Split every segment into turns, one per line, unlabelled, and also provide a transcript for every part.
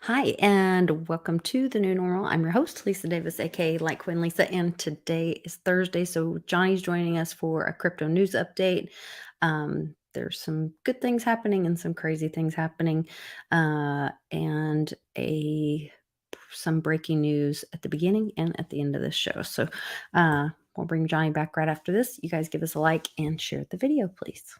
Hi, and welcome to the new normal. I'm your host, Lisa Davis, aka Like Queen Lisa, and today is Thursday. So Johnny's joining us for a crypto news update. There's some good things happening and some crazy things happening, and a some breaking news at the beginning and at the end of this show. So we'll bring Johnny back right after this. You guys give us a like and share the video, please.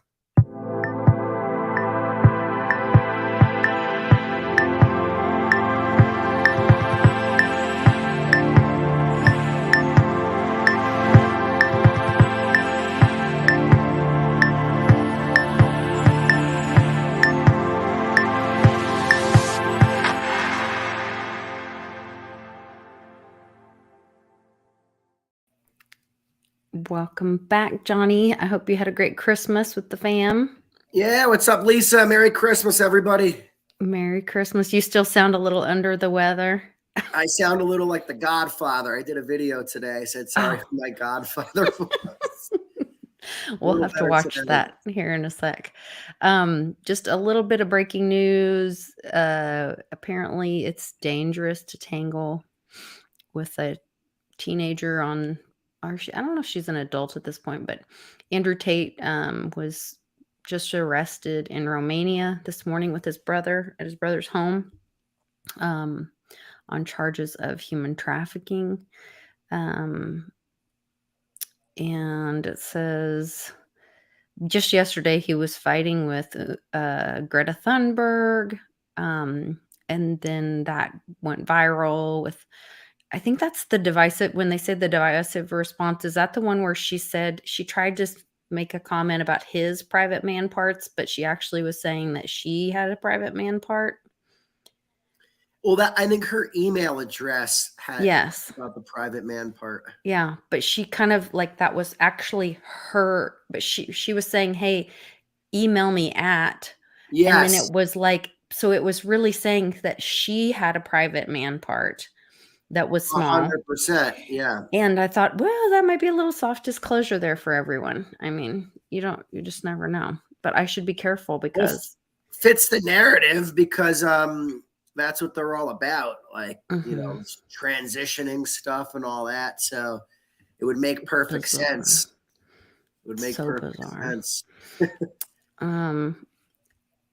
Welcome back, Johnny. I hope you had a great Christmas with the fam.
Yeah, what's up, Lisa? Merry Christmas, everybody.
Merry Christmas. You still sound a little under the weather.
I sound a little like the Godfather. I did a video today. I said sorry for my Godfather.
We'll have to watch that here in a sec. Just a little bit of breaking news. Apparently, it's dangerous to tangle with a teenager on, I don't know if she's an adult at this point, but Andrew Tate was just arrested in Romania this morning with his brother at his brother's home on charges of human trafficking. And it says just yesterday he was fighting with Greta Thunberg. And then that went viral with, I think that's the divisive, when they say the divisive response, is that the one where she said she tried to make a comment about his private man parts, but she actually was saying that she had a private man part?
Well, I think her email address had about the private man part.
Yeah, but she kind of like that was actually her, but she was saying, "Hey, email me at."
Yes.
And then it was like, so it was really saying that she had a private man part that was small.
100%, yeah.
And I thought, well, that might be a little soft disclosure there for everyone. I mean, you just never know. But I should be careful because
fits the narrative because that's what they're all about, like, you know, transitioning stuff and all that. So it would make perfect sense. It would make perfect sense.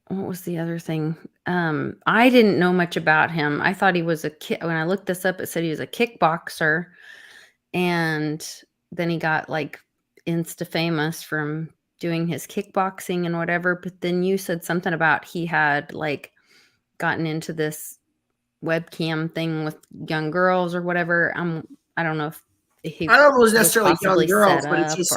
What was the other thing? I didn't know much about him. I thought he was when I looked this up, it said he was a kickboxer. And then he got like insta famous from doing his kickboxing and whatever. But then you said something about he had like gotten into this webcam thing with young girls or whatever. I don't know if he,
I don't know if it was necessarily young girls, but it's just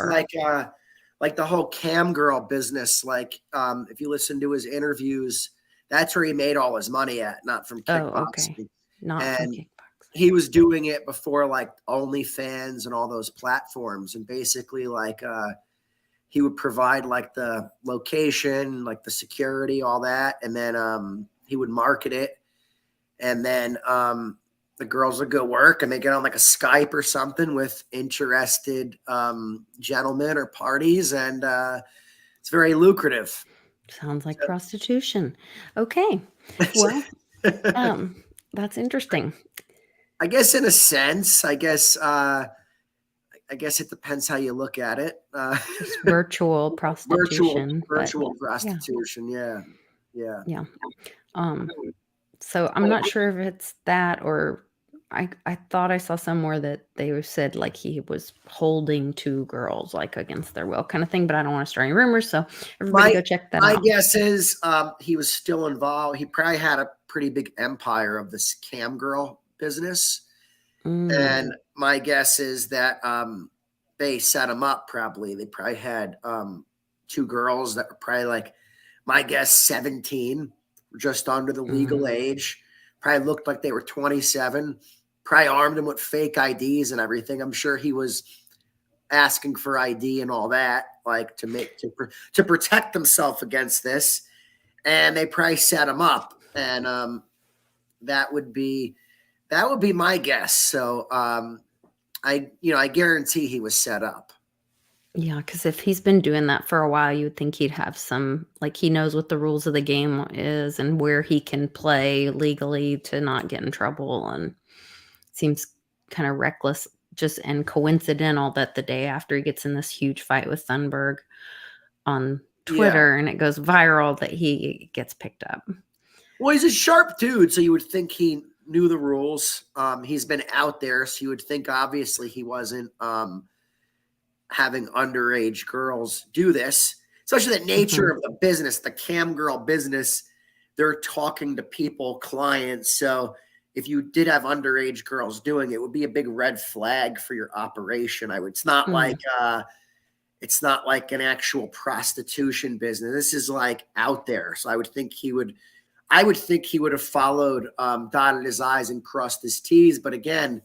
like the whole cam girl business. Like if you listen to his interviews, that's where he made all his money at, not from kickboxing.
Oh, okay. Not from kickboxing.
He was doing it before like OnlyFans and all those platforms. And basically like he would provide like the location, like the security, all that. And then he would market it. And then the girls would go work and they get on like a Skype or something with interested gentlemen or parties. And it's very lucrative.
Sounds like prostitution. Okay. Well, that's interesting.
I guess in a sense, I guess it depends how you look at it.
Just virtual prostitution.
Virtual prostitution. Yeah.
So I'm not sure if it's that or I thought I saw somewhere that they said like he was holding two girls like against their will kind of thing, but I don't want to start any rumors. So everybody go check that out.
My guess is he was still involved. He probably had a pretty big empire of this cam girl business. And my guess is that they set him up probably. They probably had two girls that were probably like, my guess, 17, just under the legal age. Probably looked like they were 27. Probably armed them with fake IDs and everything. I'm sure he was asking for ID and all that, like to protect themselves against this. And they probably set him up. And that would be my guess. So I guarantee he was set up.
Yeah, because if he's been doing that for a while, you would think he'd have some, like, he knows what the rules of the game is and where he can play legally to not get in trouble, and seems kind of reckless just and coincidental that the day after he gets in this huge fight with Thunberg on
Yeah.
Twitter and it goes viral that he gets picked up.
Well, he's a sharp dude, so you would think he knew the rules. He's been out there, so you would think obviously he wasn't having underage girls do this, especially the nature
Mhm.
of the business, the cam girl business. They're talking to people, clients. So if you did have underage girls doing it, it would be a big red flag for your operation. It's not
Mm.
like an actual prostitution business. This is like out there. So I would think he would have followed, dotted his I's and crossed his T's. But again,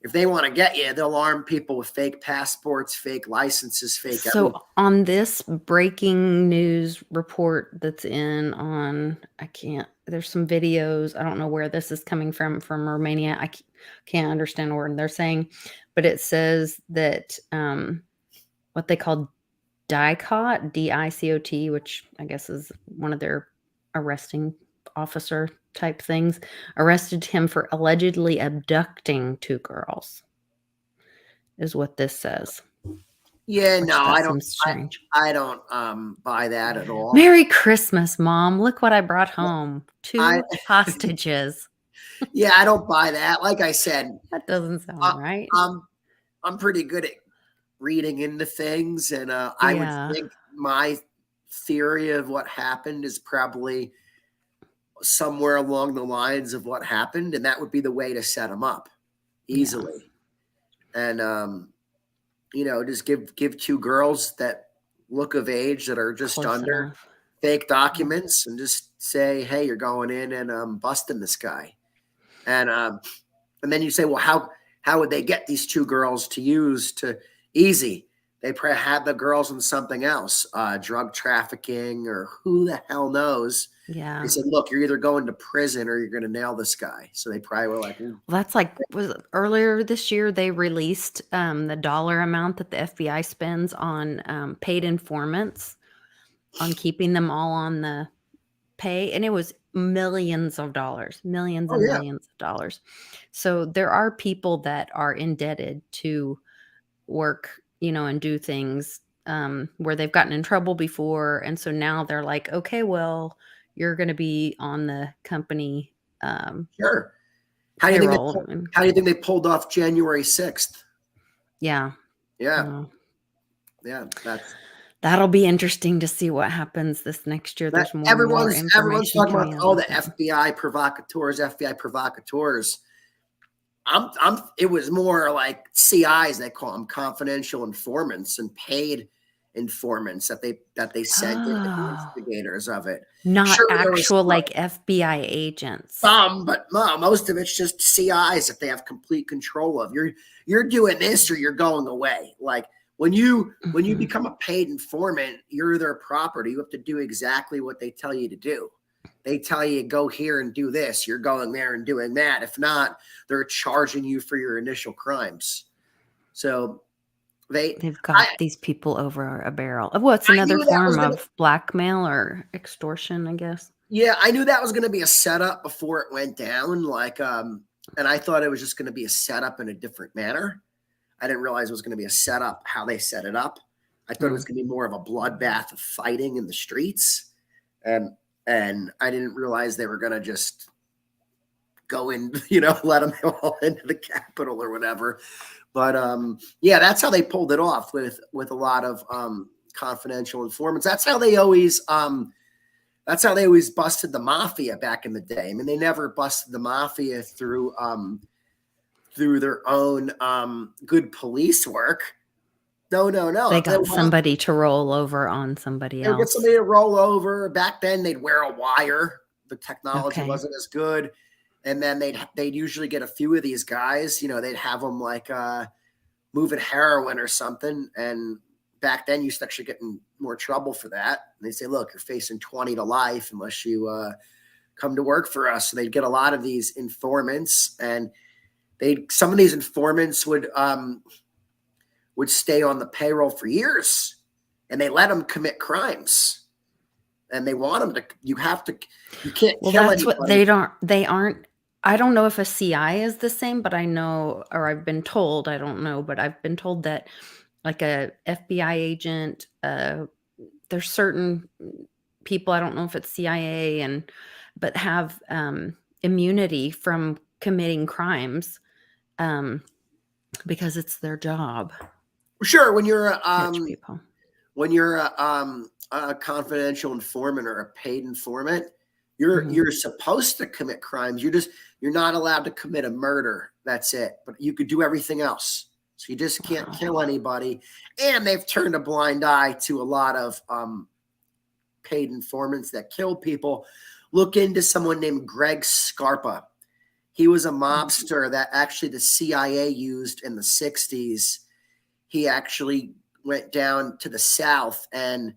if they want to get you, they'll arm people with fake passports, fake licenses, fake everything.
So on this breaking news report that's there's some videos. I don't know where this is coming from Romania. Can't understand a word they're saying, but it says that what they call DICOT, DICOT, which I guess is one of their arresting officer type things, arrested him for allegedly abducting two girls, is what this says,
Yeah, no,
which that
I don't.
seems strange.
I don't buy that at all.
Merry Christmas, Mom. Look what I brought home.
I
2 hostages.
yeah, I don't buy that. Like I said,
That doesn't sound
uh,
right.
I'm pretty good at reading into things, and I would
Yeah.
think my theory of what happened is probably somewhere along the lines of what happened, and that would be the way to set them up
Yeah.
easily. And just give two girls that look of age that are just
Close
under
enough.
fake
Yeah.
documents, and just say, hey, you're going in and busting this guy. And then you say, well, how would they get these two girls to use to easy? They probably had the girls in something else, drug trafficking or who the hell knows. They
Yeah.
said, look, you're either going to prison or you're going to nail this guy. So they probably were like,
Well, that's like was it earlier this year they released the dollar amount that the FBI spends on paid informants on keeping them all on the pay, and it was millions of dollars, millions
oh
and
yeah,
millions of dollars. So there are people that are indebted to work, and do things where they've gotten in trouble before, and so now they're like, okay, well, you're going to be on the company
sure. How do you think they
payroll.
pulled,
And
how do you think they pulled off January 6th?
yeah,
Yeah,
well,
yeah. That's
that'll be interesting to see what happens this next year.
that
There's more and more
everyone's
information
talking about
coming out
all
about
the
that.
FBI provocateurs. It was more like CIs, they call them confidential informants and paid informants that they sent in to be
Oh,
instigators of it.
not
Sure, there was
actual like FBI agents.
some, but no, most of it's just CIs that they have complete control of. You're doing this or you're going away. Like when you
Mhm.
become a paid informant, you're their property. You have to do exactly what they tell you to do. They tell you go here and do this. You're going there and doing that. If not, they're charging you for your initial crimes. So they,
They've
I,
got these people over a barrel. What's
I
another
knew that was
form
gonna.
of blackmail or extortion, I guess?
Yeah, I knew that was going to be a setup before it went down. And I thought it was just going to be a setup in a different manner. I didn't realize it was going to be a setup how they set it up. I thought it was
Mm.
going to be more of a bloodbath of fighting in the streets, and and I didn't realize they were going to just go in, let them all into the Capitol or whatever. But yeah, that's how they pulled it off with a lot of confidential informants. That's how they always busted the mafia back in the day. I mean, they never busted the mafia through their own good police work. No, no, no.
They got somebody to roll over on somebody
They would get
else.
somebody to roll over. Back then, they'd wear a wire. The technology
Okay.
wasn't as good, and then they'd usually get a few of these guys. They'd have them like moving heroin or something. And back then, you used to actually get in more trouble for that. And they say, "Look, you're facing 20 to life unless you come to work for us." So they'd get a lot of these informants, and some of these informants would stay on the payroll for years, and they let them commit crimes. And they want them to. You can't
Well,
kill
that's what
anybody.
they aren't. I don't know if a CI is the same, but I know, or I've been told, I don't know, but I've been told that like a FBI agent, there's certain people, I don't know if it's CIA but have immunity from committing crimes because it's their job
Sure,
to catch people.
when you're a confidential informant or a paid informant,
Mhm.
you're supposed to commit crimes. You're not allowed to commit a murder. That's it. But you could do everything else. So you just can't
Wow.
kill anybody. And they've turned a blind eye to a lot of paid informants that kill people. Look into someone named Greg Scarpa. He was a mobster that actually the CIA used in the 60s. He actually went down to the South, and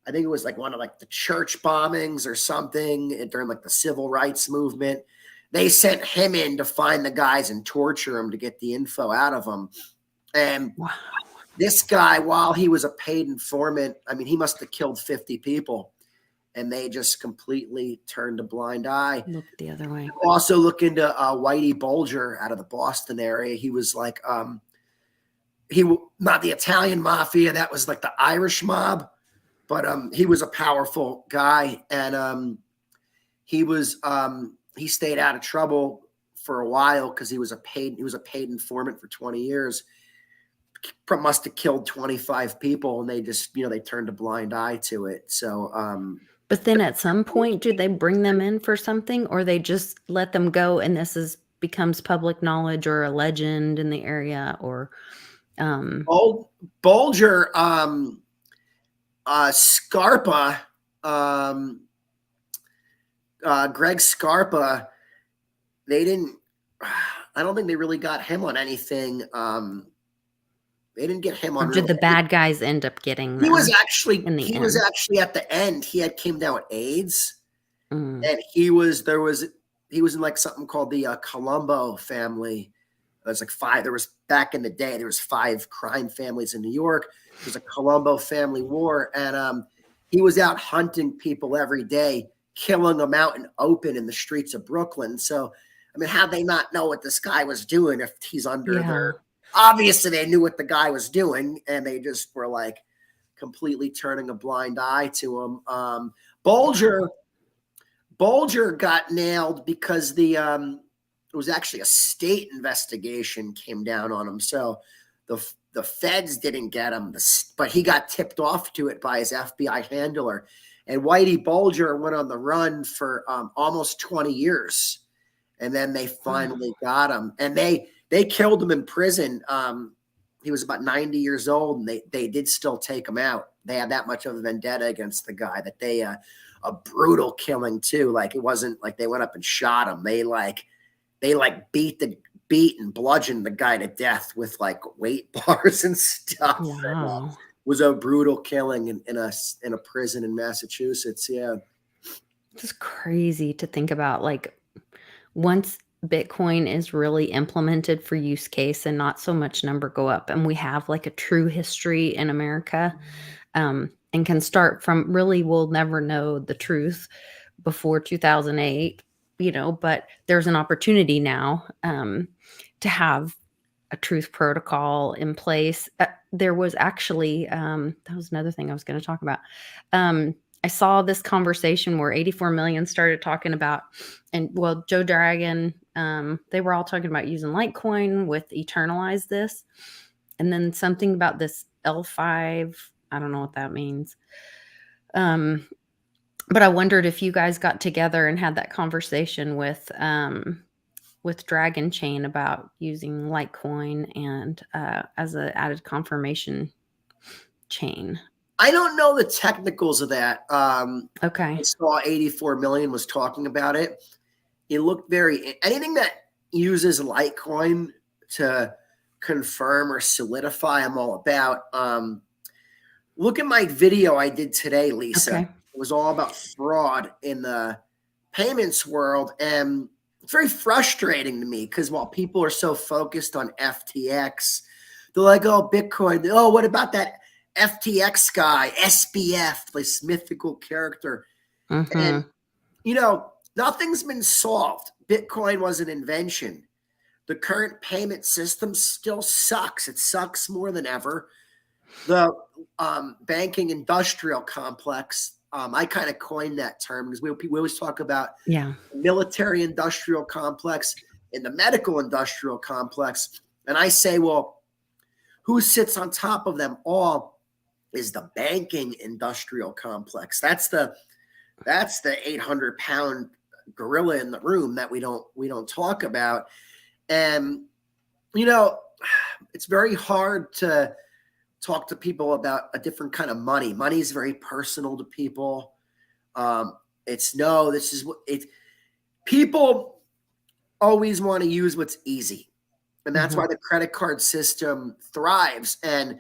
I think it was like one of like the church bombings or something during like the civil rights movement. They sent him in to find the guys and torture them to get the info out of them. And
Wow.
this guy, while he was a paid informant, I mean, he must have killed 50 people, and they just completely turned a blind eye.
Look the other way.
Also look into Whitey Bulger out of the Boston area. He was like, not the Italian mafia. That was like the Irish mob, but he was a powerful guy. And he stayed out of trouble for a while because he was a paid informant for 20 years. Must have killed 25 people, and they just, they turned a blind eye to it. So,
But then at some point, do they bring them in for something, or they just let them go and becomes public knowledge or a legend in the area? Or
Bulger, Scarpa, Greg Scarpa, I don't think they really got him on anything. They didn't get him
or
on.
did the bad guys end up getting
He
them
was actually
in the end?
at the end. He came down with AIDS,
Mm.
and he was in like something called the Colombo family. There's like five. There was back in the day. There was 5 crime families in New York. There was a Colombo family war, and he was out hunting people every day, killing them out in open in the streets of Brooklyn. So, I mean, how'd they not know what this guy was doing if he's under their? Obviously, they knew what the guy was doing, and they just were like completely turning a blind eye to him. Bulger got nailed because it was actually a state investigation came down on him. So the feds didn't get him, but he got tipped off to it by his FBI handler. And Whitey Bulger went on the run for almost 20 years. And then they finally got him. And they killed him in prison. He was about 90 years old, and they did still take him out. They had that much of a vendetta against the guy that they a brutal killing too. Like, it wasn't like they went up and shot him. They beat and bludgeoned the guy to death with like weight bars and stuff.
Wow.
And, was a brutal killing in a prison in Massachusetts. Yeah.
It's crazy to think about. Like, once Bitcoin is really implemented for use case and not so much number go up, and we have like a true history in America, and can start from, really, we'll never know the truth before 2008, but there's an opportunity now to have a truth protocol in place. There was actually, that was another thing I was going to talk about. I saw this conversation where 84 million started talking about, and well, Joe Dragon, they were all talking about using Litecoin with Eternalize this. And then something about this L5, I don't know what that means. But I wondered if you guys got together and had that conversation with Dragon Chain about using Litecoin and as an added confirmation chain.
I don't know the technicals of that.
Okay.
I saw 84 million was talking about it. It looked anything that uses Litecoin to confirm or solidify, I'm all about. Look at my video I did today, Lisa.
Okay.
It was all about fraud in the payments world. And it's very frustrating to me because while people are so focused on FTX, They're like, oh, Bitcoin. Oh, what about that FTX guy, SBF, this mythical character? And, nothing's been solved. Bitcoin was an invention. The current payment system still sucks. It sucks more than ever. The banking industrial complex, I kind of coined that term because we always talk about the military industrial complex and the medical industrial complex. And I say, well, who sits on top of them all is the banking industrial complex. That's the 800-pound gorilla in the room that we don't talk about. And it's very hard to talk to people about a different kind of money. Money is very personal to people. People always want to use what's easy. And that's why the credit card system thrives. And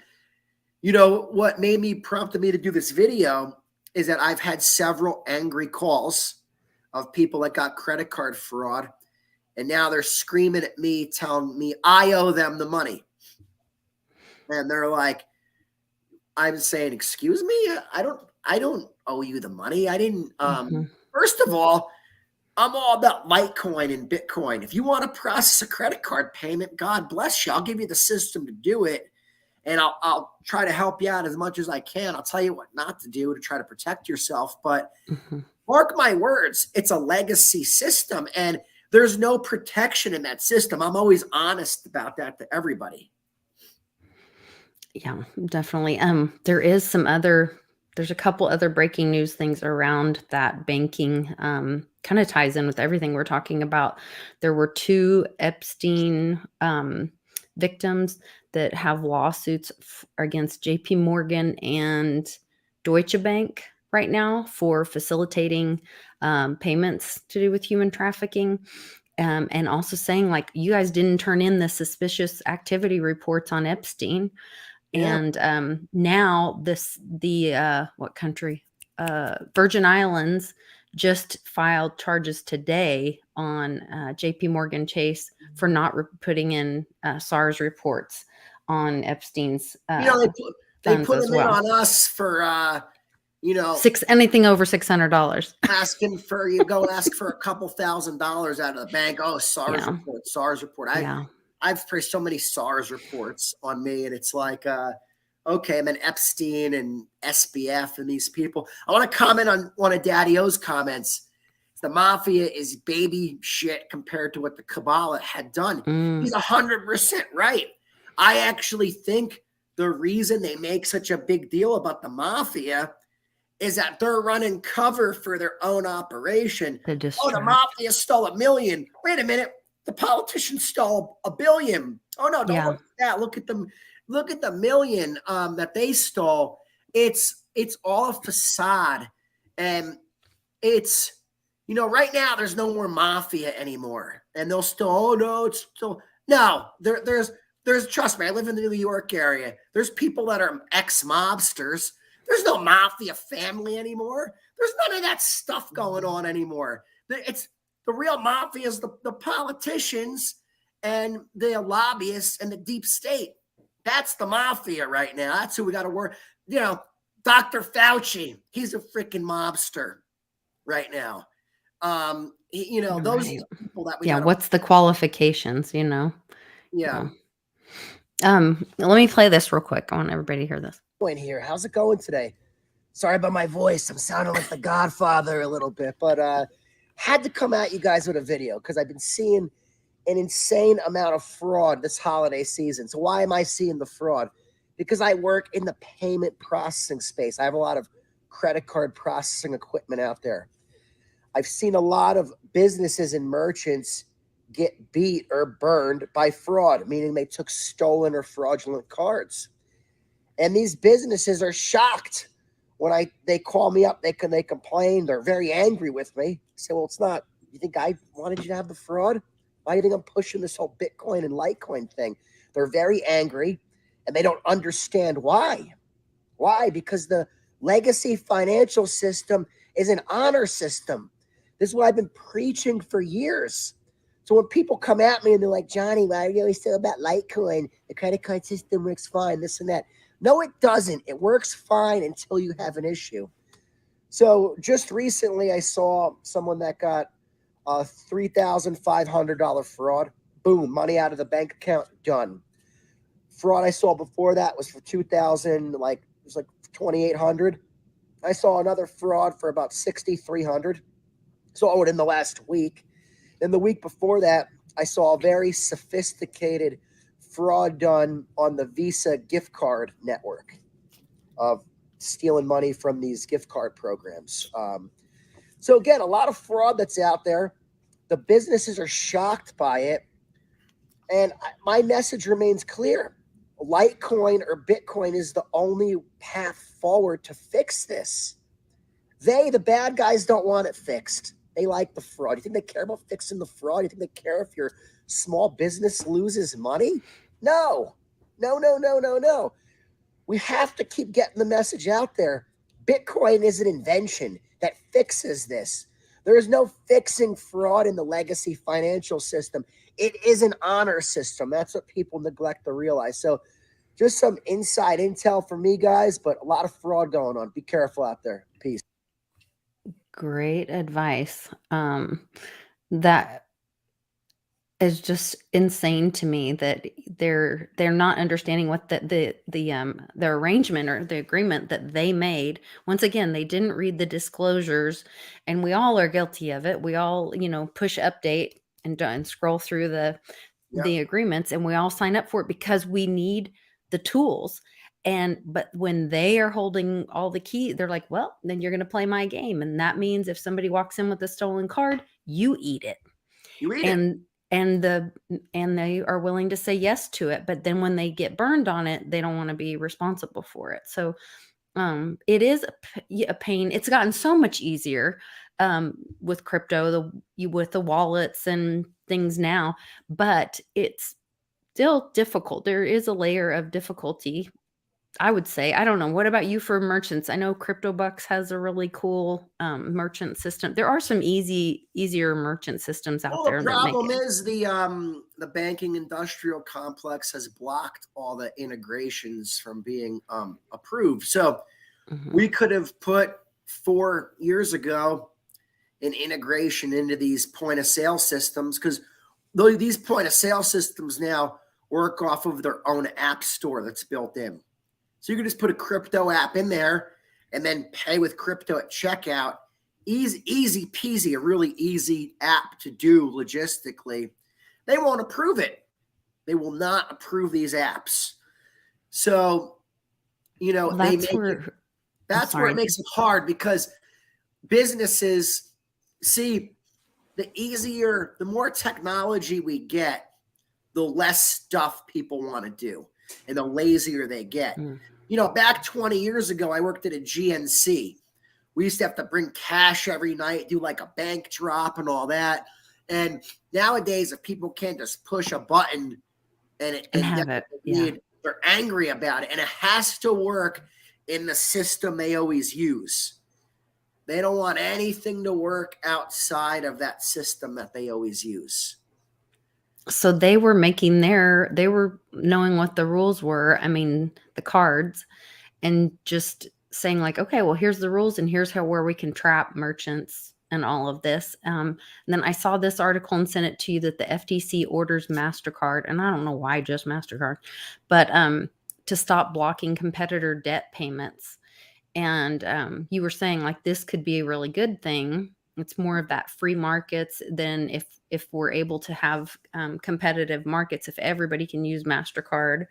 what prompted me to do this video is that I've had several angry calls of people that got credit card fraud. And now they're screaming at me, telling me I owe them the money. And they're like, I'm saying, excuse me, I don't owe you the money. I didn't. First of all, I'm all about Litecoin and Bitcoin. If you want to process a credit card payment, God bless you. I'll give you the system to do it. And I'll try to help you out as much as I can. I'll tell you what not to do to try to protect yourself. But mark my words, it's a legacy system. And there's no protection in that system. I'm always honest about that to everybody.
Yeah, definitely. There's a couple other breaking news things around that banking, kind of ties in with everything we're talking about. There were 2 Epstein victims that have lawsuits against JP Morgan and Deutsche Bank right now for facilitating payments to do with human trafficking. And also saying, like, you guys didn't turn in the suspicious activity reports on Epstein. Yeah. And now what country? Virgin Islands just filed charges today on JP Morgan Chase for not putting in SARS reports on Epstein's
they put them in on us for
anything over $600.
Asking for ask for a couple $1,000s out of the bank. Oh, SARS report. I've placed so many SARS reports on me, and it's like, okay, I'm an Epstein and SBF and these people. I want to comment on one of Daddy O's comments. The mafia is baby shit compared to what the Kabbalah had done. He's 100% right. I actually think the reason they make such a big deal about the mafia is that they're running cover for their own operation. Oh, the mafia stole $1 million. Wait a minute. The politicians stole $1 billion. Oh no, don't look at that. Look at them. Look at the $1 million that they stole. It's all a facade. And it's, right now there's no more mafia anymore. And they'll still, there's trust me, I live in the New York area. There's people that are ex-mobsters. There's no mafia family anymore. There's none of that stuff going on anymore. It's the real mafia is the politicians and the lobbyists and the deep state. That's the mafia right now. That's who we got to work. Dr. Fauci, he's a freaking mobster right now. Those people that we
what's the qualifications,
Yeah.
Let me play this real quick. I want everybody to hear this.
Here. How's it going today? Sorry about my voice. I'm sounding like the Godfather a little bit, but had to come at you guys with a video because I've been seeing an insane amount of fraud this holiday season. So why am I seeing the fraud? Because I work in the payment processing space. I have a lot of credit card processing equipment out there. I've seen a lot of businesses and merchants get beat or burned by fraud, meaning they took stolen or fraudulent cards. And these businesses are shocked when they call me up, they complain, they're very angry with me. I say, well, it's not, you think I wanted you to have the fraud? Why do you think I'm pushing this whole Bitcoin and Litecoin thing? They're very angry and they don't understand why. Why? Because the legacy financial system is an honor system. This is what I've been preaching for years.
So when people come at me and they're like, Johnny, why are you always talking about Litecoin? The credit card system works fine, this and that. No, it doesn't. It works fine until you have an issue. So just recently, I saw someone that got a $3,500 fraud. Boom, money out of the bank account, done. Fraud I saw before that was for 2,000, like it was like 2,800. I saw another fraud for about 6,300. Saw it in the last week. Then the week before that, I saw a very sophisticated fraud done on the Visa gift card network of stealing money from these gift card programs. So again, a lot of fraud that's out there. The businesses are shocked by it. And my message remains clear. Litecoin or Bitcoin is the only path forward to fix this. The bad guys, don't want it fixed. They like the fraud. You think they care about fixing the fraud? You think they care if your small business loses money? No. We have to keep getting the message out there. Bitcoin is an invention that fixes this. There is no fixing fraud in the legacy financial system. It is an honor system. That's what people neglect to realize. So just some inside intel for me, guys, but a lot of fraud going on. Be careful out there. Peace.
Great advice. That is just insane to me that they're not understanding what the arrangement or the agreement that they made. Once again, they didn't read the disclosures, and we all are guilty of it. We all, push update and scroll through the agreements, and we all sign up for it because we need the tools. But when they are holding all the key, they're like, well, then you're going to play my game. And that means if somebody walks in with a stolen card, you eat it.
You eat it.
And they are willing to say yes to it. But then when they get burned on it, they don't want to be responsible for it. So it is a pain. It's gotten so much easier with crypto, with the wallets and things now, but it's still difficult. There is a layer of difficulty, I would say. I don't know. What about you for merchants? I know CryptoBucks has a really cool merchant system. There are some easier merchant systems out there.
The problem is the banking industrial complex has blocked all the integrations from being approved. So we could have put 4 years ago an integration into these point of sale systems, because these point of sale systems now work off of their own app store that's built in. So you can just put a crypto app in there and then pay with crypto at checkout. Easy peasy, a really easy app to do logistically. They won't approve it. They will not approve these apps. So, that's where it makes it hard, because businesses see the more technology we get, the less stuff people want to do and the lazier they get. Back 20 years ago, I worked at a GNC. We used to have to bring cash every night, do like a bank drop and all that. And nowadays, if people can't just push a button and have it, they're angry about it. And it has to work in the system they always use. They don't want anything to work outside of that system that they always use.
So they were knowing what the rules were. I mean, the cards, and just saying like, okay, well, here's the rules and here's where we can trap merchants and all of this. And then I saw this article and sent it to you that the FTC orders MasterCard, and I don't know why just MasterCard, but to stop blocking competitor debt payments. And you were saying like this could be a really good thing. It's more of that free markets than if we're able to have competitive markets, if everybody can use MasterCard,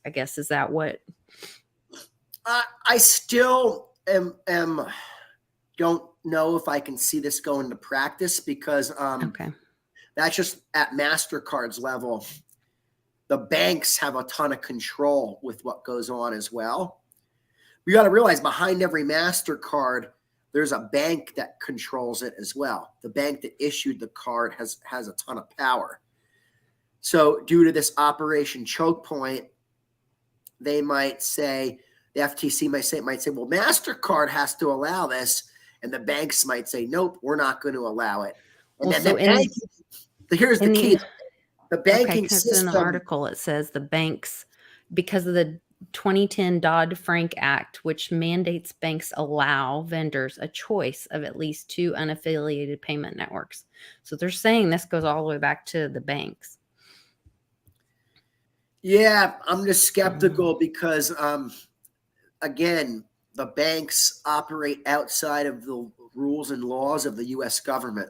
I guess. Is that what?
I still don't know if I can see this go into practice, because that's just at MasterCard's level. The banks have a ton of control with what goes on as well. We got to realize behind every MasterCard, there's a bank that controls it as well. The bank that issued the card has a ton of power. So due to this Operation Choke Point, they might say, the FTC might say, well, MasterCard has to allow this. And the banks might say, nope, we're not going to allow it. And Here's the
And
key.
the
The
Okay,
banking
because in the
system.
article it says the banks, because of the 2010 Dodd-Frank Act, which mandates banks allow vendors a choice of at least two unaffiliated payment networks. So they're saying this goes all the way back to the banks.
Yeah, I'm just skeptical because, again, the banks operate outside of the rules and laws of the U.S. government.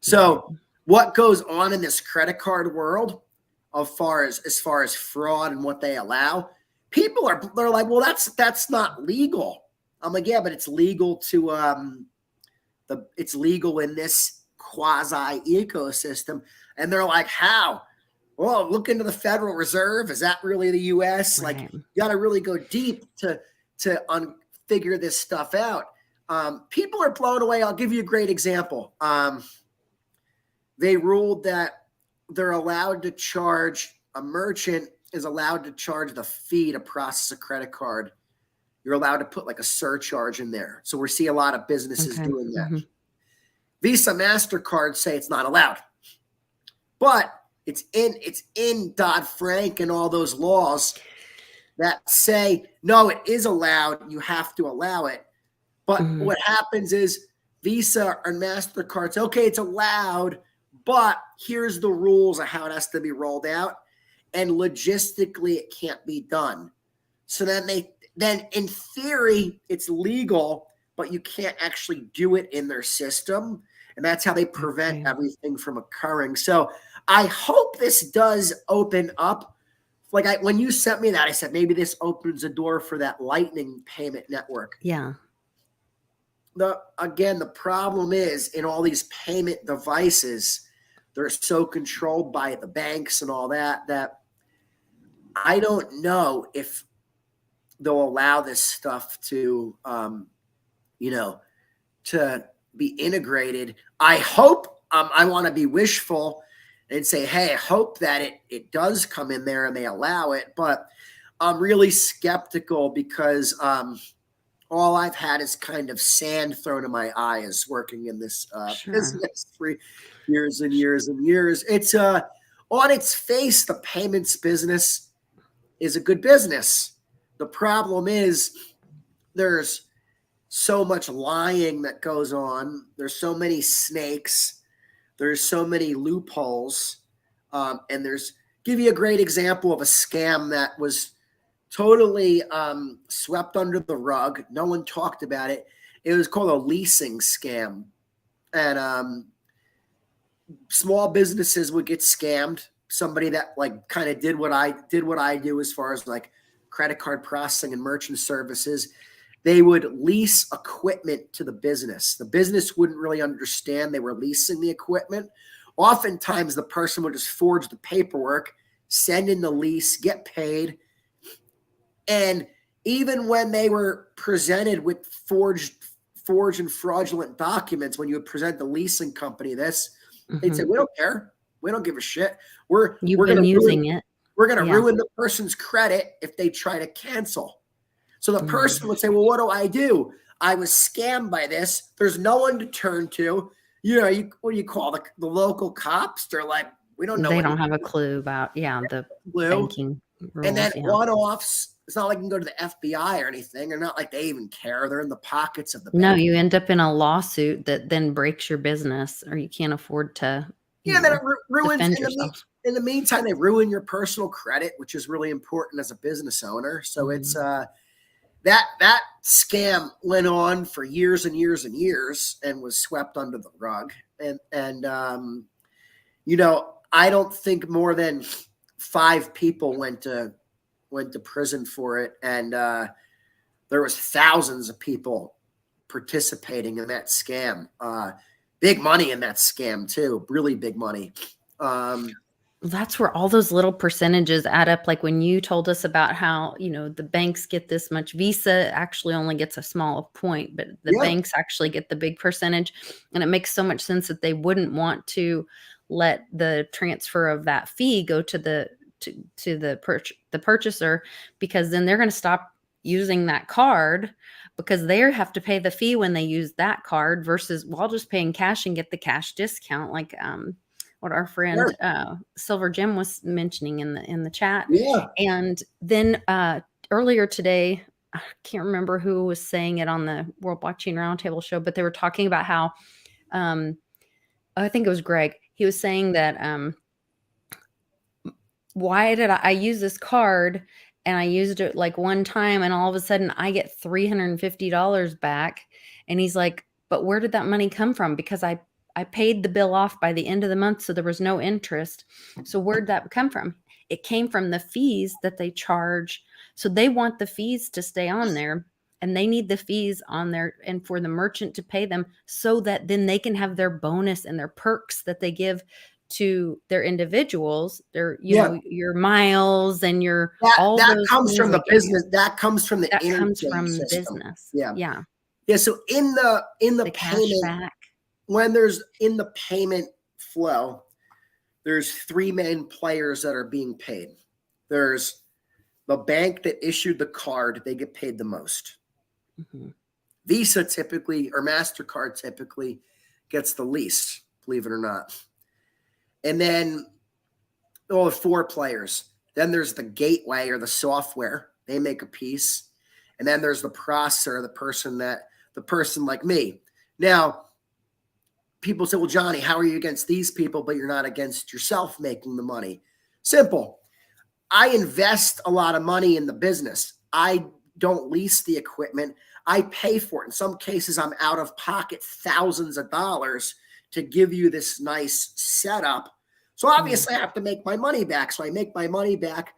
So, what goes on in this credit card world, as far as fraud and what they allow, they're like, well, that's not legal. I'm like, yeah, but it's legal to it's legal in this quasi ecosystem, and they're like, how? Well, look into the Federal Reserve. Is that really the U.S.?
Right.
Like, you got to really go deep to figure this stuff out. People are blown away. I'll give you a great example. They ruled that they're allowed to charge, a merchant is allowed to charge the fee to process a credit card. You're allowed to put like a surcharge in there. So we see a lot of businesses doing that. Visa, MasterCard say it's not allowed. But it's in Dodd-Frank and all those laws that say, no, it is allowed. You have to allow it. But what happens is Visa and MasterCard say, okay, it's allowed, but here's the rules of how it has to be rolled out. And logistically, it can't be done. So then in theory, it's legal, but you can't actually do it in their system. And that's how they prevent everything from occurring. So I hope this does open up. Like when you sent me that, I said, maybe this opens a door for that Lightning payment network.
Yeah.
Again, the problem is in all these payment devices, they're so controlled by the banks and all that I don't know if they'll allow this stuff to, to be integrated. I hope, I want to be wishful and say, hey, I hope that it does come in there and they allow it. But I'm really skeptical because all I've had is kind of sand thrown in my eyes working in this business for years and years and years. It's on its face, the payments business is a good business. The problem is there's so much lying that goes on. There's so many snakes. There's so many loopholes. And give you a great example of a scam that was totally swept under the rug. No one talked about it. It was called a leasing scam. And small businesses would get scammed. Somebody that like kind of did what I do as far as like credit card processing and merchant services. They would lease equipment to the business. The business wouldn't really understand they were leasing the equipment. Oftentimes, the person would just forge the paperwork, send in the lease, get paid. And even when they were presented with forged and fraudulent documents, when you would present the leasing company this, they'd say, we don't care. We don't give a shit. We're going to
using it.
We're going to ruin the person's credit if they try to cancel. So the person would say, well, what do? I was scammed by this. There's no one to turn to. What do you call the local cops? They're like, we don't know.
They don't have a clue about, the banking rules.
And then one-offs, it's not like you can go to the FBI or anything. They're not like they even care. They're in the pockets of the bank.
No, you end up in a lawsuit that then breaks your business or you can't afford to
then it ruins
defend yourself.
In the meantime, they ruin your personal credit, which is really important as a business owner. So it's that scam went on for years and years and years and was swept under the rug. And I don't think more than 5 people went to prison for it, and there was thousands of people participating in that scam. Big money in that scam too, really big money.
That's where all those little percentages add up. Like when you told us about how, the banks get this much, Visa actually only gets a small point, but the banks actually get the big percentage. And it makes so much sense that they wouldn't want to let the transfer of that fee go to the purchaser, because then they're going to stop using that card because they have to pay the fee when they use that card versus, I'll just pay in cash and get the cash discount. what our friend Silver Jim was mentioning in the chat.
Yeah.
And then earlier today, I can't remember who was saying it on the World Blockchain Roundtable show, but they were talking about how I think it was Greg. He was saying that why did I use this card and I used it like one time and all of a sudden I get $350 back? And he's like, but where did that money come from? Because I paid the bill off by the end of the month, so there was no interest. So where'd that come from? It came from the fees that they charge. So they want the fees to stay on there, and they need the fees on there and for the merchant to pay them so that then they can have their bonus and their perks that they give to their individuals, their, you know, your miles and your all
that
those
comes from the business. That comes from the
that comes from
system.
business.
Yeah.
Yeah.
Yeah. So in the payment,
cashback,
when there's in the payment flow, there's three main players that are being paid. There's the bank that issued the card, they get paid the most.
mm-hmm.
Visa typically, or MasterCard typically, gets the least, believe it or not. And then, the four players. Then there's the gateway or the software. They make a piece. And then there's the processor, the person like me. Now, people say, well, Johnny, how are you against these people, but you're not against yourself making the money? Simple. I invest a lot of money in the business. I don't lease the equipment. I pay for it. In some cases, I'm out of pocket thousands of dollars to give you this nice setup. So obviously I have to make my money back. So I make my money back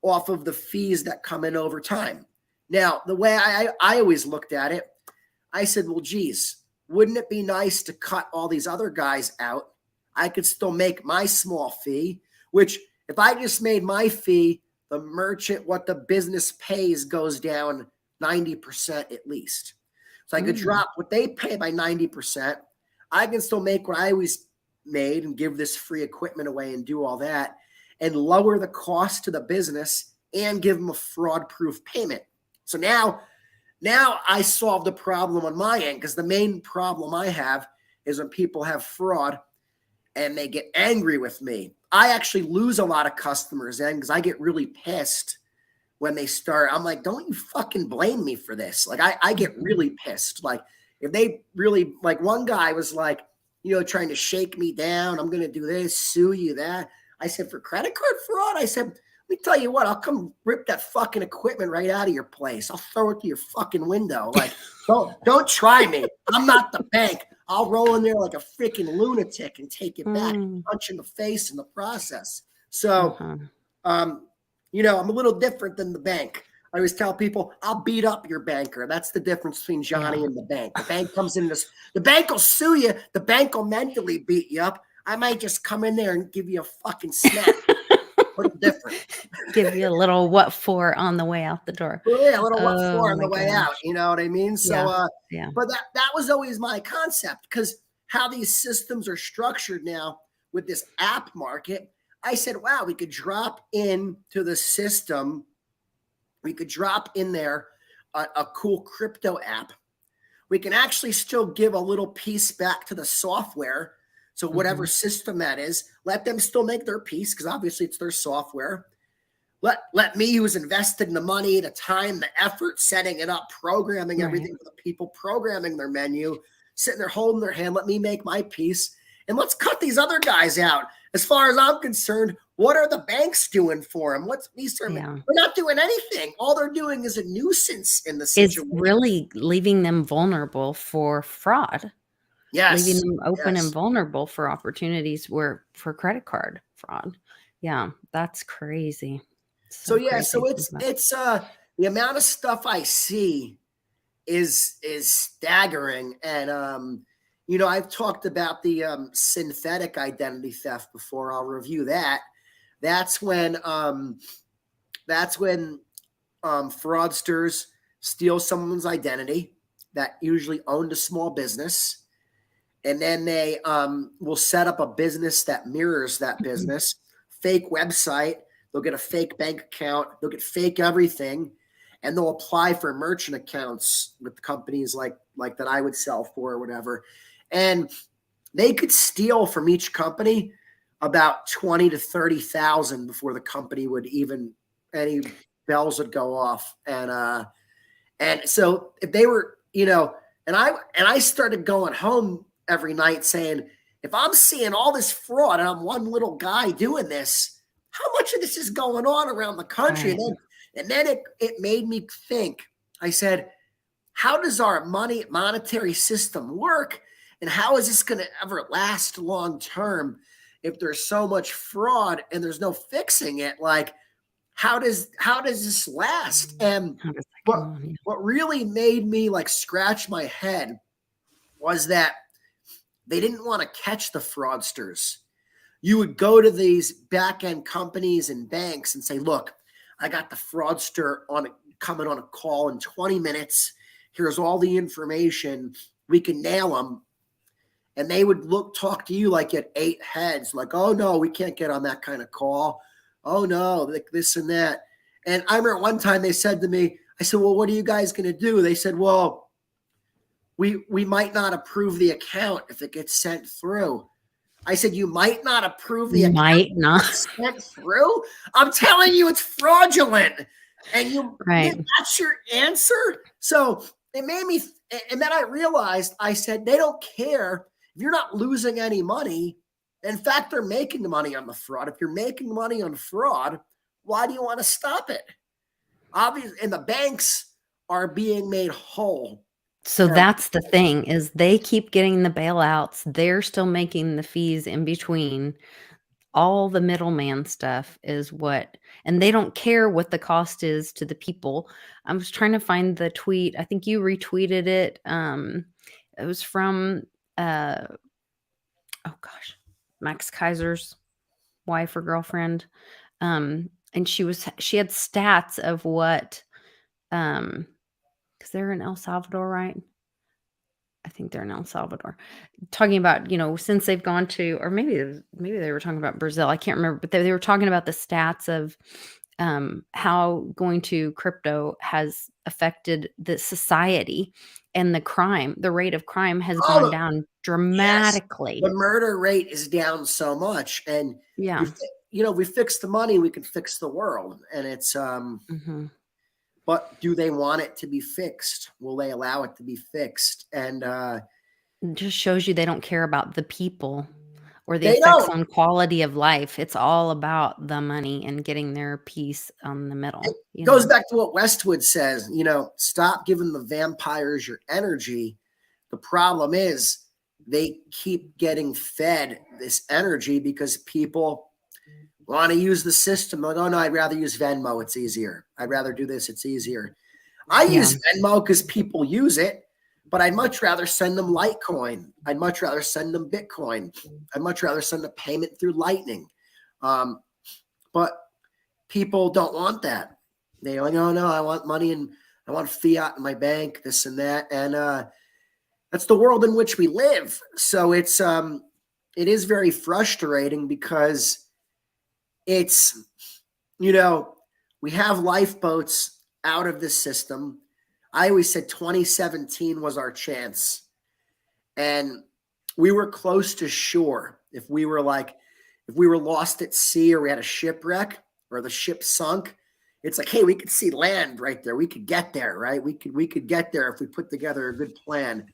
off of the fees that come in over time. Now, the way I always looked at it, I said, well, geez, wouldn't it be nice to cut all these other guys out? I could still make my small fee, which if I just made my fee, the merchant, what the business pays goes down 90% at least. So I could drop what they pay by 90%. I can still make what I always made and give this free equipment away and do all that and lower the cost to the business and give them a fraud-proof payment. So now I solved the problem on my end, because the main problem I have is when people have fraud and they get angry with me. I actually lose a lot of customers then because I get really pissed when they start. I'm like, don't you fucking blame me for this. Like I get really pissed. Like if they really, like one guy was like, trying to shake me down. I'm going to do this, sue you, that. I said, for credit card fraud? I said, let me tell you what, I'll come rip that fucking equipment right out of your place. I'll throw it to your fucking window. Like, don't try me. I'm not the bank. I'll roll in there like a freaking lunatic and take it back, punch in the face in the process. So, I'm a little different than the bank. I always tell people, I'll beat up your banker. That's the difference between Johnny and the bank. The bank comes in the bank will sue you. The bank will mentally beat you up. I might just come in there and give you a fucking smack. What's the difference?
Give you a little what for on the way out the door.
Well, yeah, a little what for on the way out. You know what I mean? So, but that was always my concept, because how these systems are structured now with this app market, I said, wow, we could drop into the system. We could drop in there a cool crypto app. We can actually still give a little piece back to the software. So whatever system that is, let them still make their piece, because obviously it's their software. Let me, who's invested in the money, the time, the effort, setting it up, programming everything for the people, programming their menu, sitting there holding their hand, let me make my piece. And let's cut these other guys out. As far as I'm concerned, what are the banks doing for them? They're not doing anything. All they're doing is a nuisance in the situation.
It's really leaving them vulnerable for fraud.
Yes.
Leaving them open and vulnerable for opportunities for credit card fraud. Yeah, that's crazy.
So it's the amount of stuff I see is staggering. And I've talked about the synthetic identity theft before. I'll review that. That's when fraudsters steal someone's identity that usually owned a small business. And then they will set up a business that mirrors that business, fake website. They'll get a fake bank account. They'll get fake everything. And they'll apply for merchant accounts with companies like that I would sell for or whatever. And they could steal from each company about 20 to 30,000 before the company would even, any bells would go off. And so if they were, and I started going home every night saying, if I'm seeing all this fraud and I'm one little guy doing this, how much of this is going on around the country?
Right.
And then it made me think. I said, how does our monetary system work? And how is this going to ever last long term if there's so much fraud and there's no fixing it? Like, how does this last? And
How does that go
what
on? Yeah.
what really made me like scratch my head was that they didn't want to catch the fraudsters. You would go to these back end companies and banks and say, look, I got the fraudster coming on a call in 20 minutes. Here's all the information. We can nail them. And they would talk to you like you had 8 heads, like, oh no, we can't get on that kind of call. Oh no, like this and that. And I remember one time they said to me, I said, well, what are you guys going to do? They said, well, we might not approve the account if it gets sent through. I said, you might not approve the account
Might not.
sent through? I'm telling you, it's fraudulent. And
Right.
that's your answer? So it made me, and then I realized, I said, they don't care if you're not losing any money. In fact, they're making the money on the fraud. If you're making money on fraud, why do you want to stop it? Obviously, and the banks are being made whole.
So that's the thing, is they keep getting the bailouts. They're still making the fees in between. All the middleman stuff is what, and they don't care what the cost is to the people. I was trying to find the tweet. I think you retweeted it. It was from, oh gosh, Max Kaiser's wife or girlfriend. And she had stats of what, because they're in El Salvador, right? I think they're in El Salvador, talking about, since they've gone to, or maybe they were talking about Brazil. I can't remember, but they were talking about the stats of how going to crypto has affected the society, and the rate of crime has gone down dramatically.
Yes, the murder rate is down so much. And
yeah,
we fix the money, we can fix the world. And it's, but do they want it to be fixed? Will they allow it to be fixed? And
it just shows you they don't care about the people or the
they
effects
don't.
on quality of life. It's all about the money and getting their piece on the middle.
It goes back to what Westwood says, stop giving the vampires your energy. The problem is they keep getting fed this energy because people want to use the system. Like, oh no, I'd rather use Venmo. It's easier. I'd rather do this. It's easier. I use Venmo because people use it, but I'd much rather send them Litecoin. I'd much rather send them Bitcoin. I'd much rather send a payment through Lightning. But people don't want that. They're like, oh no, I want money and I want fiat in my bank, this and that. And that's the world in which we live. So it is very frustrating because it's, we have lifeboats out of this system. I always said 2017 was our chance. And we were close to shore. If we were lost at sea, or we had a shipwreck or the ship sunk, it's like, hey, we could see land right there. We could get there, right? We could get there if we put together a good plan.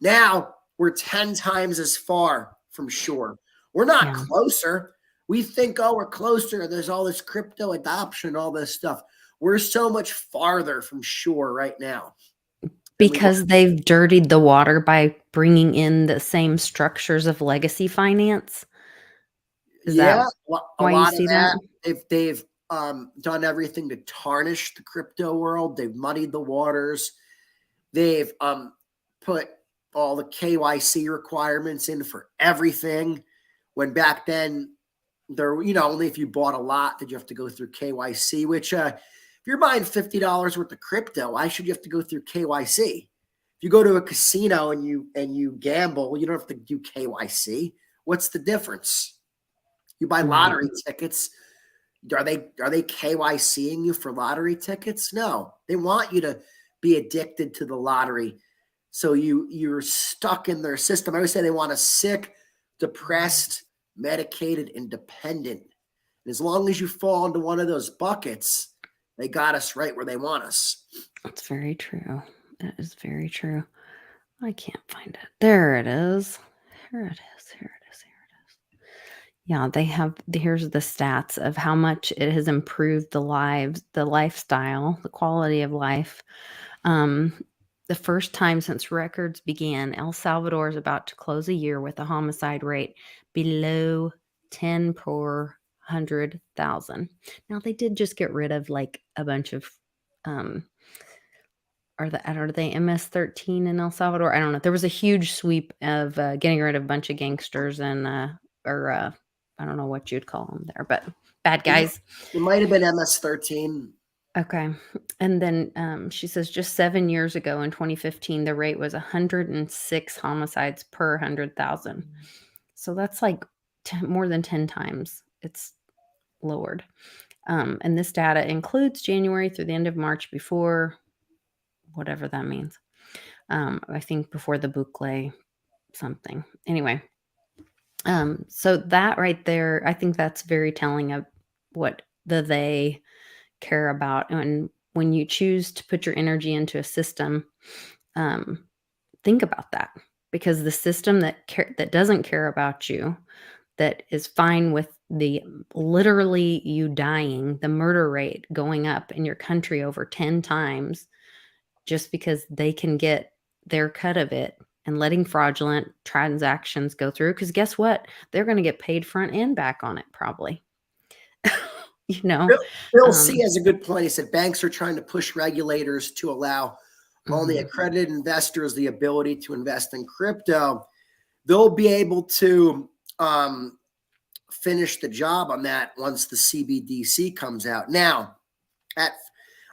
Now we're 10 times as far from shore. We're not closer. We think, oh, we're closer. There's all this crypto adoption, all this stuff. We're so much farther from shore right now.
Because they've dirtied the water by bringing in the same structures of legacy finance. Is that why you see that?
They've done everything to tarnish the crypto world. They've muddied the waters. They've put all the KYC requirements in for everything, when back then there, only if you bought a lot did you have to go through KYC, which if you're buying $50 worth of crypto, why should you have to go through KYC? If you go to a casino and you gamble, you don't have to do KYC. What's the difference? You buy lottery tickets. Are they KYCing you for lottery tickets? No, they want you to be addicted to the lottery. So you're stuck in their system. I always say they want a sick, depressed, medicated, and dependent. And as long as you fall into one of those buckets, they got us right where they want us.
That's very true. That is very true. I can't find it. There it is. Here it is. Here it is. Here it is. Yeah, they have, here's the stats of how much it has improved the lifestyle, the quality of life. The first time since records began, El Salvador is about to close a year with a homicide rate below 10 per 100,000. Now, they did just get rid of like a bunch of, are they MS-13 in El Salvador? I don't know. There was a huge sweep of getting rid of a bunch of gangsters and, I don't know what you'd call them there, but bad guys.
It might have been MS-13.
Okay. And then she says just 7 years ago in 2015, the rate was 106 homicides per 100,000. So that's like more than 10 times it's lowered. And this data includes January through the end of March before whatever that means. I think before the boucle something. Anyway, so that right there, I think that's very telling of what they care about. And when you choose to put your energy into a system, think about that, because the system that doesn't care about you, that is fine with the literally you dying, the murder rate going up in your country over 10 times, just because they can get their cut of it and letting fraudulent transactions go through. Because guess what? They're going to get paid front and back on it probably.
Bill C has a good point. He said banks are trying to push regulators to allow only accredited investors the ability to invest in crypto. They'll be able to finish the job on that once the CBDC comes out. Now,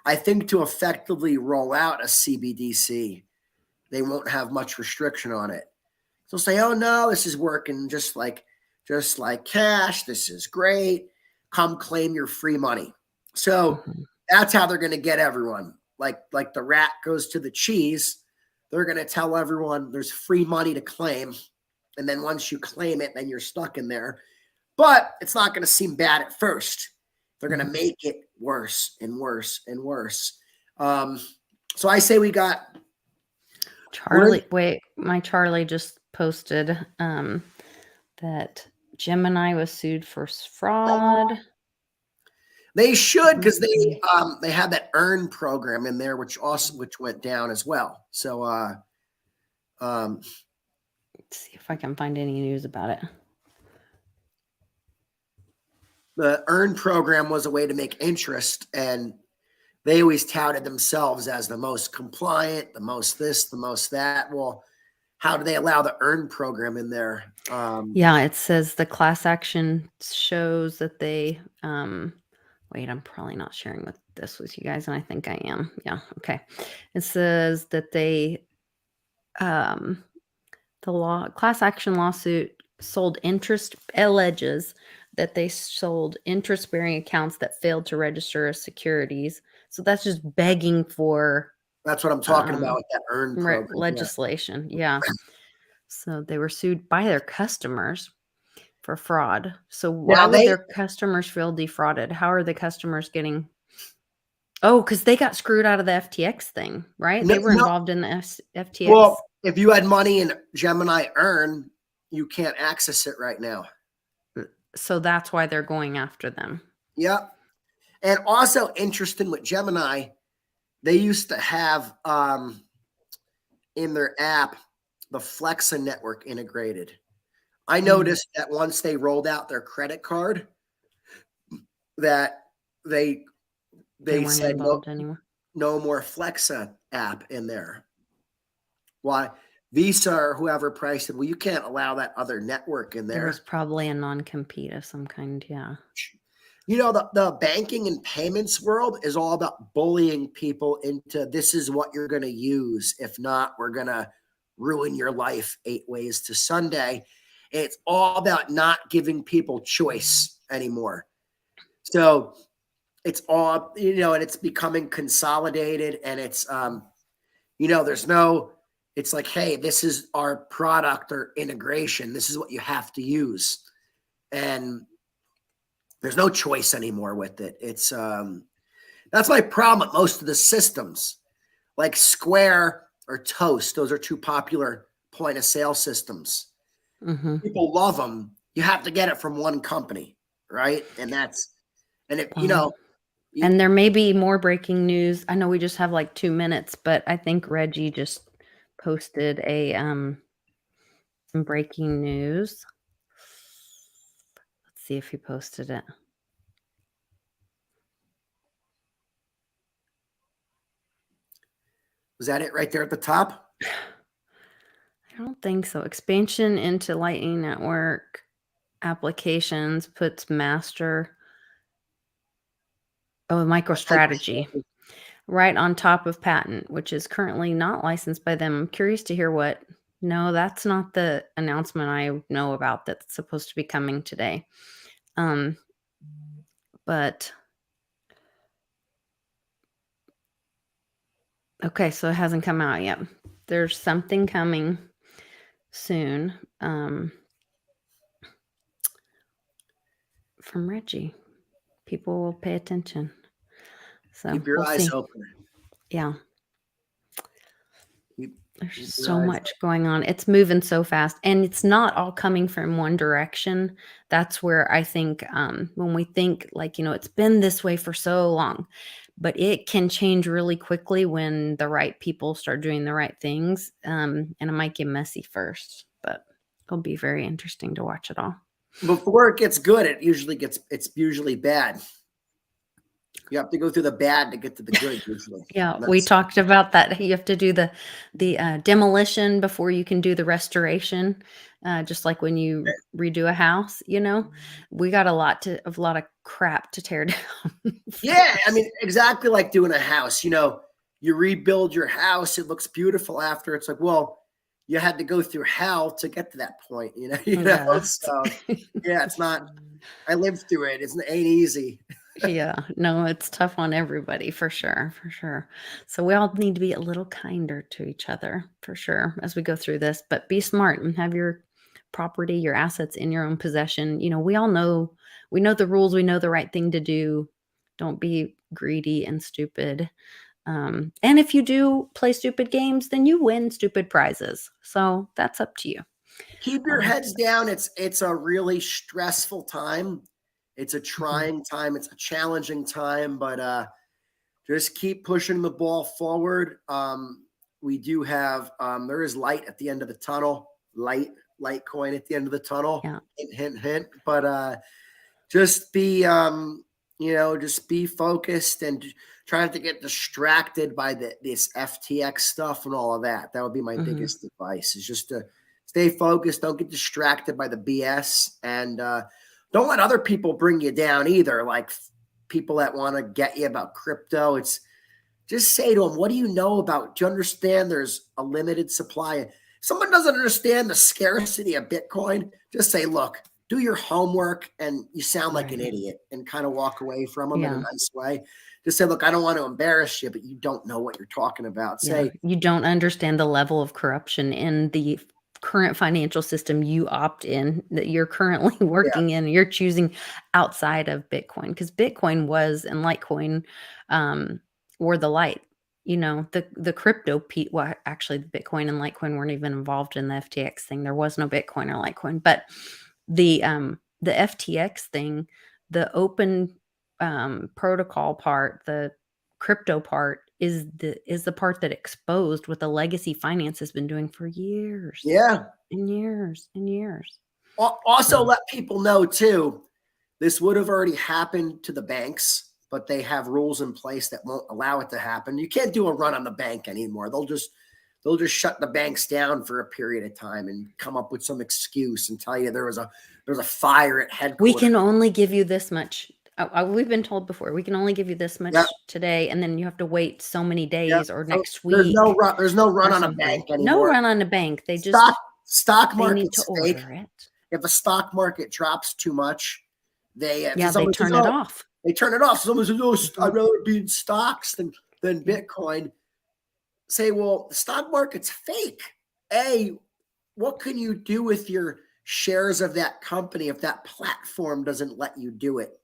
I think to effectively roll out a CBDC, they won't have much restriction on it. They'll say, "Oh no, this is working just like cash. This is great. Come claim your free money." So that's how they're going to get everyone. Like the rat goes to the cheese, they're going to tell everyone there's free money to claim. And then once you claim it, then you're stuck in there. But it's not going to seem bad at first. They're going to make it worse and worse and worse. So I say we got
Charlie. Wait, my Charlie just posted that Gemini was sued for fraud.
They should, because they had that earn program in there, which went down as well. So let's
see if I can find any news about it.
The earn program was a way to make interest, and they always touted themselves as the most compliant, the most this, the most that. Well, how do they allow the earn program in there?
Yeah, it says the class action shows that they wait, I'm probably not sharing this with you guys, and I think I am. Yeah, okay. It says that they the class action lawsuit alleges that they sold interest-bearing accounts that failed to register as securities. So that's just begging for.
That's what I'm talking about with that earn program.
Legislation. Yeah. So they were sued by their customers for fraud. So why would their customers feel defrauded? How are the customers getting? Oh, because they got screwed out of the FTX thing, right? They were involved in the FTX.
Well, if you had money in Gemini Earn, you can't access it right now.
So that's why they're going after them.
Yep. And also interesting with Gemini, they used to have in their app the Flexa network integrated. I noticed that once they rolled out their credit card, that they said no more Flexa app in there. Why? Visa or whoever priced it, well, you can't allow that other network in there.
There was probably a non-compete of some kind, yeah.
The banking and payments world is all about bullying people into this is what you're going to use. If not, we're going to ruin your life 8 ways to Sunday. It's all about not giving people choice anymore. So it's all, and it's becoming consolidated, and it's, there's no, it's like, hey, this is our product or integration. This is what you have to use. and there's no choice anymore with it. It's that's my problem with most of the systems, like Square or Toast. Those are two popular point of sale systems.
Mm-hmm.
People love them. You have to get it from one company, right? And it,
and there may be more breaking news. I know we just have like 2 minutes, but I think Reggie just posted some breaking news. Let's see if he posted it.
Was that it right there at the top?
I don't think so. Expansion into Lightning Network applications puts master MicroStrategy right on top of patent, which is currently not licensed by them. I'm curious to hear what. No, that's not the announcement I know about that's supposed to be coming today. But okay, so it hasn't come out yet. There's something coming soon from Reggie. People will pay attention. So
keep your eyes open.
Yeah. There's so much going on. It's moving so fast, and it's not all coming from one direction. That's where I think when we think like, it's been this way for so long, but it can change really quickly when the right people start doing the right things. And it might get messy first, but it'll be very interesting to watch it all.
Before it gets good, it's usually bad. You have to go through the bad to get to the good usually.
Yeah, we talked about that. You have to do the demolition before you can do the restoration. Just like when you redo a house, we got a lot of crap to tear down.
Yeah, I mean, exactly like doing a house. You rebuild your house; it looks beautiful after. It's like, well, you had to go through hell to get to that point. So yeah, it's not. I lived through it. It ain't easy.
Yeah, no, it's tough on everybody for sure. So we all need to be a little kinder to each other for sure as we go through this, but be smart and have your property, your assets in your own possession. We all know, we know the rules, we know the right thing to do. Don't be greedy and stupid. And if you do play stupid games, then you win stupid prizes. So that's up to you.
Keep your heads down. It's a really stressful time. It's a trying time. It's a challenging time, but just keep pushing the ball forward. We do have there is light at the end of the tunnel. Litecoin at the end of the tunnel.
Yeah.
Hint. But just be just be focused and trying to get distracted by this FTX stuff and all of that. That would be my biggest advice, is just to stay focused. Don't get distracted by the BS, and don't let other people bring you down either. Like people that want to get you about crypto. It's just say to them, what do you know about? Do you understand there's a limited supply? If someone doesn't understand the scarcity of Bitcoin, just say, look, do your homework, and you sound like an idiot, and kind of walk away from them in a nice way. Just say, look, I don't want to embarrass you, but you don't know what you're talking about. Say,
you don't understand the level of corruption in the current financial system you opt in, that you're currently working in. You're choosing outside of Bitcoin, because Bitcoin was, and Litecoin were the light. The crypto well, actually the Bitcoin and Litecoin weren't even involved in the FTX thing. There was no Bitcoin or Litecoin, but the FTX thing, the open protocol part, the crypto part, is the part that exposed what the legacy finance has been doing for years.
Yeah.
And years and years.
Also, let people know too, this would have already happened to the banks, but they have rules in place that won't allow it to happen. You can't do a run on the bank anymore. They'll just shut the banks down for a period of time and come up with some excuse and tell you there was a fire at headquarters.
We can only give you this much. We've been told before, we can only give you this much today, and then you have to wait so many days or next week.
There's no run on a bank anymore.
No run on a bank. They just
stock market
need to order it.
If a stock market drops too much, they
turn it off.
They turn it off. Someone says, "Oh, I'd rather be in stocks than Bitcoin." Say, well, the stock market's fake. What can you do with your shares of that company if that platform doesn't let you do it.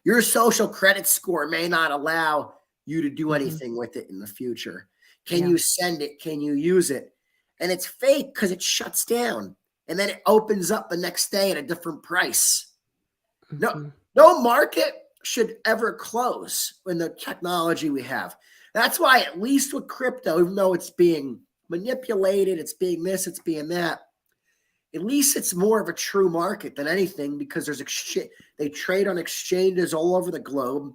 Your social credit score may not allow you to do anything with it in the future. Can you send it? Can you use it? And it's fake because it shuts down and then it opens up the next day at a different price. No market should ever close in the technology we have. That's why, at least with crypto, even though it's being manipulated, it's being this, it's being that, at least it's more of a true market than anything, because they trade on exchanges all over the globe.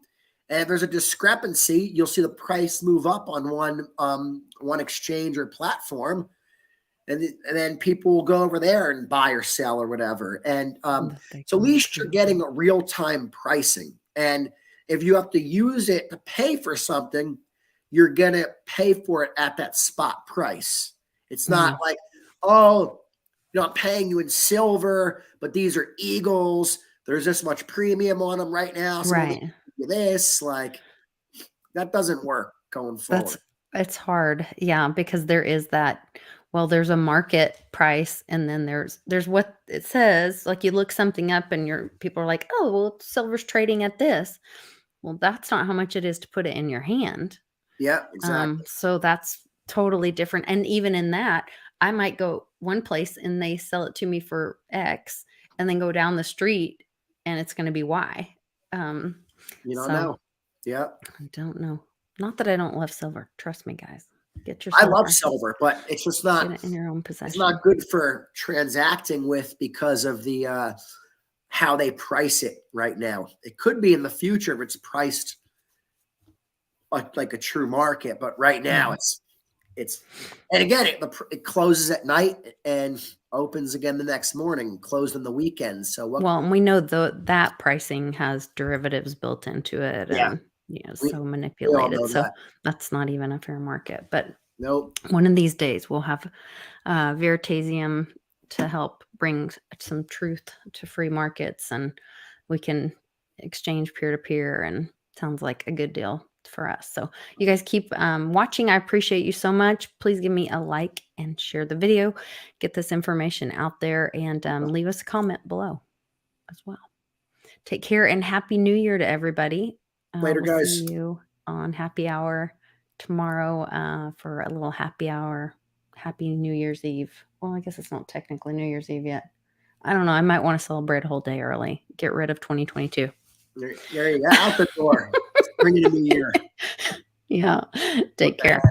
And if there's a discrepancy, you'll see the price move up on one exchange or platform. And then people will go over there and buy or sell or whatever. And so at least you're getting a real-time pricing. And if you have to use it to pay for something, you're going to pay for it at that spot price. It's not like, oh, I'm paying you in silver, but these are Eagles. There's this much premium on them right now. So
Right.
This, like, that doesn't work going forward.
It's hard. Yeah, because there is that, well, there's a market price, and then there's what it says. Like, you look something up and people are like, oh, well, silver's trading at this. Well, that's not how much it is to put it in your hand.
Yeah, exactly.
So that's totally different. And even in that, I might go one place and they sell it to me for X, and then go down the street and it's going to be Y.
You don't know. Yeah.
I don't know. Not that I don't love silver. Trust me, guys. Get your
I
silver.
love silver, but it's just not
Get it in your own possession.
It's not good for transacting with because of the how they price it right now. It could be in the future if it's priced like a true market, but right now it's and again it closes at night and opens again the next morning, closed on the weekend. So
and we know that pricing has derivatives built into it,
Yeah.
and so manipulated. So that's not even a fair market. But
nope.
One of these days we'll have Veritasium to help bring some truth to free markets, and we can exchange peer to peer, and sounds like a good deal for us. So you guys keep watching. I appreciate you so much. Please give me a like and share the video. Get this information out there, and leave us a comment below as well. Take care, and Happy New Year to everybody.
Later,
we'll
guys.
See you on Happy Hour tomorrow for a little happy hour. Happy New Year's Eve. Well, I guess it's not technically New Year's Eve yet. I don't know. I might want to celebrate a whole day early. Get rid of 2022.
There you go. Out the door. Bring it a new year.
Yeah. Take care.